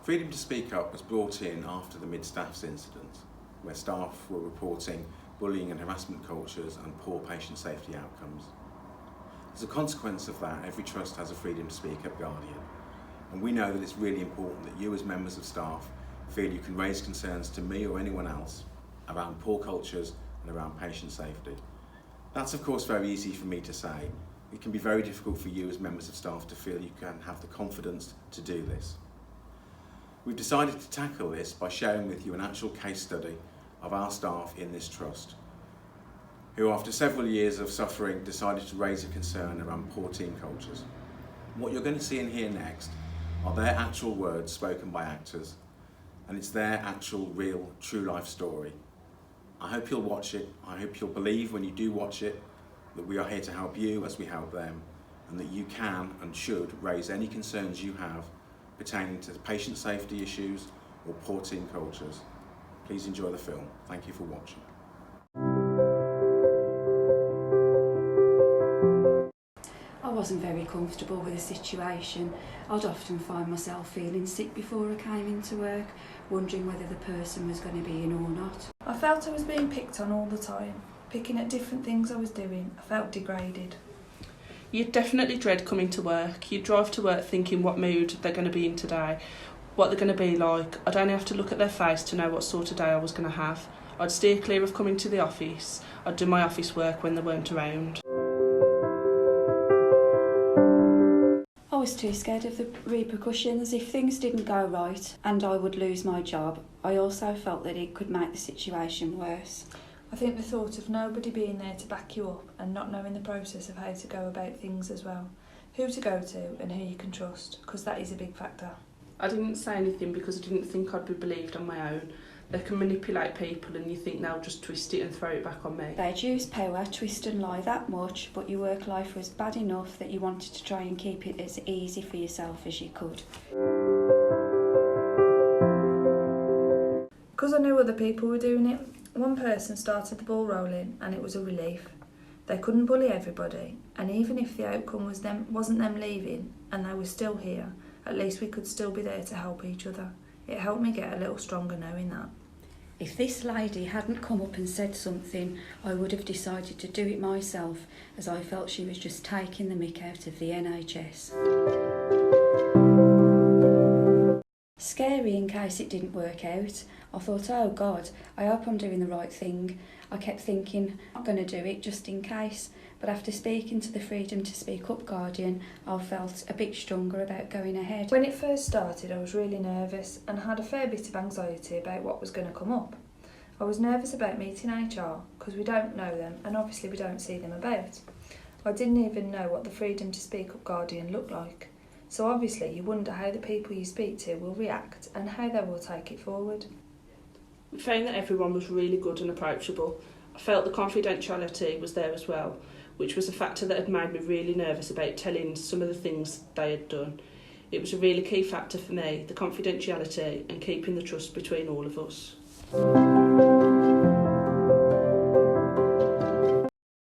Freedom to Speak Up was brought in after the Mid-Staffs incident, where staff were reporting bullying and harassment cultures and poor patient safety outcomes. As a consequence of that, every trust has a Freedom to Speak Up guardian, and we know that it's really important that you as members of staff feel you can raise concerns to me or anyone else around poor cultures and around patient safety. That's of course very easy for me to say. It can be very difficult for you as members of staff to feel you can have the confidence to do this. We've decided to tackle this by sharing with you an actual case study of our staff in this trust, who after several years of suffering decided to raise a concern around poor team cultures. What you're going to see and hear next are their actual words spoken by actors, and it's their actual, real, true life story. I hope you'll watch it. I hope you'll believe when you do watch it that we are here to help you as we help them, and that you can and should raise any concerns you have pertaining to patient safety issues or poor team cultures. Please enjoy the film. Thank you for watching. I wasn't very comfortable with the situation. I'd often find myself feeling sick before I came into work, wondering whether the person was going to be in or not. I felt I was being picked on all the time, picking at different things I was doing. I felt degraded. You'd definitely dread coming to work. You'd drive to work thinking what mood they're going to be in today, what they're going to be like. I'd only have to look at their face to know what sort of day I was going to have. I'd steer clear of coming to the office. I'd do my office work when they weren't around. I was too scared of the repercussions. If things didn't go right and I would lose my job, I also felt that it could make the situation worse. I think the thought of nobody being there to back you up and not knowing the process of how to go about things as well, who to go to and who you can trust, because that is a big factor. I didn't say anything because I didn't think I'd be believed on my own. They can manipulate people and you think they'll just twist it and throw it back on me. They'd use power, twist and lie that much, but your work life was bad enough that you wanted to try and keep it as easy for yourself as you could. Because I knew other people were doing it, one person started the ball rolling and it was a relief. They couldn't bully everybody, and even if the outcome wasn't them leaving and they were still here, at least we could still be there to help each other. It helped me get a little stronger knowing that. If this lady hadn't come up and said something, I would have decided to do it myself, as I felt she was just taking the mick out of the NHS. Scary in case it didn't work out. I thought, oh God, I hope I'm doing the right thing. I kept thinking, I'm not going to do it just in case. But after speaking to the Freedom to Speak Up guardian, I felt a bit stronger about going ahead. When it first started, I was really nervous and had a fair bit of anxiety about what was going to come up. I was nervous about meeting HR because we don't know them and obviously we don't see them about. I didn't even know what the Freedom to Speak Up guardian looked like. So obviously you wonder how the people you speak to will react and how they will take it forward. We found that everyone was really good and approachable. I felt the confidentiality was there as well, which was a factor that had made me really nervous about telling some of the things they had done. It was a really key factor for me, the confidentiality and keeping the trust between all of us.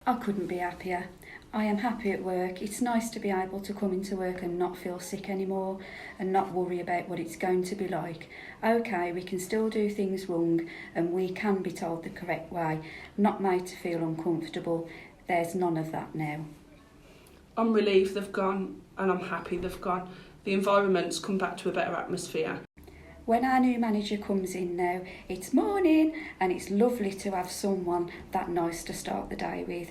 I couldn't be happier. I am happy at work. It's nice to be able to come into work and not feel sick anymore and not worry about what it's going to be like. Okay, we can still do things wrong and we can be told the correct way, not made to feel uncomfortable. There's none of that now. I'm relieved they've gone and I'm happy they've gone. The environment's come back to a better atmosphere. When our new manager comes in now, it's morning and it's lovely to have someone that nice to start the day with.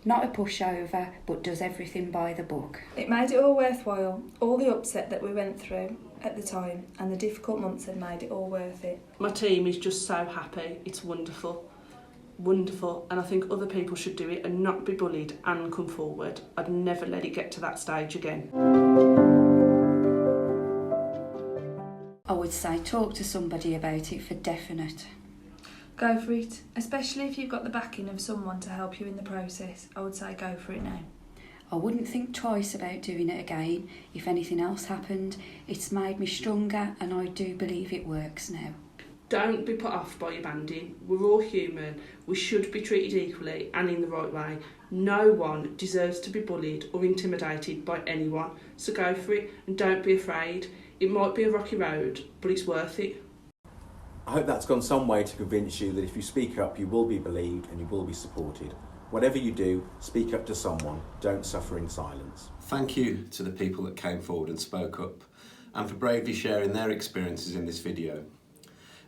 Not a pushover, but does everything by the book. It made it all worthwhile. All the upset that we went through at the time and the difficult months had made it all worth it. My team is just so happy. It's wonderful. Wonderful, and I think other people should do it and not be bullied and come forward. I'd never let it get to that stage again. I would say talk to somebody about it for definite. Go for it, especially if you've got the backing of someone to help you in the process. I would say go for it now. I wouldn't think twice about doing it again if anything else happened. It's made me stronger and I do believe it works now. Don't be put off by your banding. We're all human. We should be treated equally and in the right way. No one deserves to be bullied or intimidated by anyone, so go for it and don't be afraid. It might be a rocky road, but it's worth it. I hope that's gone some way to convince you that if you speak up, you will be believed and you will be supported. Whatever you do, speak up to someone. Don't suffer in silence. Thank you to the people that came forward and spoke up, and for bravely sharing their experiences in this video.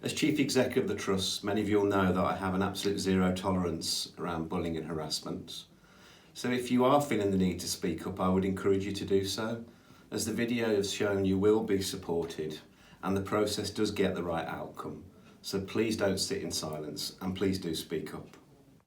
As Chief Executive of the Trust, many of you will know that I have an absolute zero tolerance around bullying and harassment. So if you are feeling the need to speak up, I would encourage you to do so. As the video has shown, you will be supported and the process does get the right outcome. So please don't sit in silence and please do speak up.